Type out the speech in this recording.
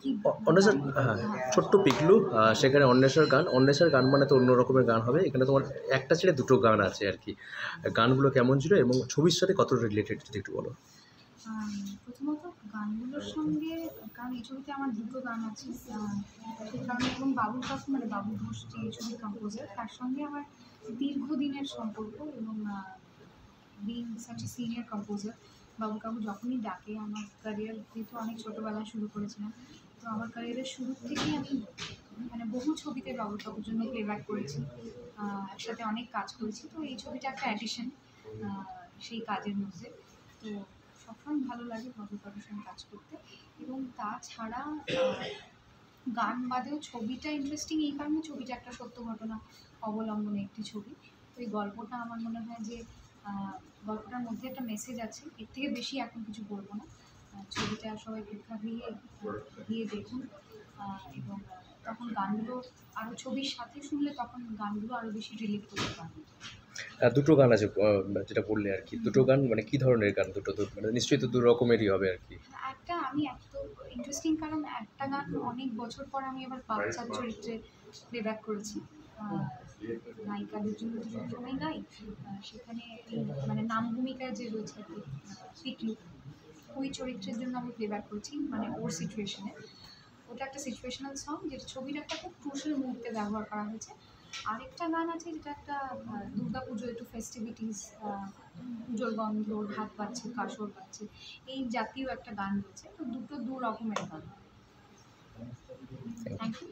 কি অন্বেষার, হ্যাঁ, ছোট্ট পিকলু, সেখানে অন্বেষার গান মানে তো অন্য রকমের গান হবে। এখানে তোমার একটা ছেড়ে দুটো গান আছে আর কি। গানগুলো কেমন ছিল এবং ছবির সাথে কতটা রিলেটেড যদি একটু বলো। প্রথমত গানগুলোর সঙ্গে, কারণ এই ছবিতে আমার দুটো গান আছে, সেই কারণে, এবং বাবুল কাকু মানে বাবু ঘোষ যে এই ছবির কম্পোজার, তার সঙ্গে আমার দীর্ঘদিনের সম্পর্ক। এবং being such a senior composer, Babul কাকু যখনই ডাকে, আমার ক্যারিয়ার যেহেতু অনেক ছোটোবেলায় শুরু করেছিলাম, তো আমার ক্যারিয়ারের শুরু থেকেই আমি মানে বহু ছবিতে বাবুল কাকুর জন্য প্লেব্যাক করেছি, একসাথে অনেক কাজ করেছি। তো এই ছবিটা একটা অ্যাডিশন সেই কাজের মধ্যে। তো সবসময় ভালো লাগে বাবুল কাকুর সঙ্গে কাজ করতে। এবং তাছাড়া গান বাদেও ছবিটা ইন্টারেস্টিং এই কারণে, ছবিটা একটা সত্য ঘটনা অবলম্বনে একটি ছবি। তো এই গল্পটা আমার মনে হয় যে গল্পটার মধ্যে একটা মেসেজ আছে। এর থেকে বেশি এখন কিছু বলবো না। ছবিটা সবাই প্রেক্ষাগৃহে গিয়ে দেখুন, এবং তখন গানগুলো আরও ছবির সাথে শুনলে তখন গানগুলো আরও বেশি রিলেট করতে পারবে। দুটো গান আছে, যেটা বললে আর কি। দুটো গান মানে কী ধরনের গান? দুটো তো মানে নিশ্চয়ই তো দু রকমেরই হবে আর কি। একটা আমি এত ইন্টারেস্টিং, কারণ একটা গান অনেক বছর পর আমি আবার বাচ্চার চরিত্রে প্লেব্যাক করেছি। নায়িকাদের জন্য তো সবসময় গাই, সেখানে এই মানে নাম ভূমিকায় যে রয়েছে আর কি, পিকলু, ওই চরিত্রের জন্য আমি প্লেব্যাক করেছি, মানে ওর সিচুয়েশনে। ওটা একটা সিচুয়েশনাল সং, যেটা ছবির একটা খুব ক্রুশাল মুহূর্তে ব্যবহার করা হয়েছে। আরেকটা গান আছে যেটা একটা দুর্গা পুজো, একটু ফেস্টিভিটিস, পুজোর গন্ধ, ঢাক বাজছে, কাসর বাজছে, এই জাতীয় একটা গান রয়েছে। তো দুটো দু রকমের গান। Thank you.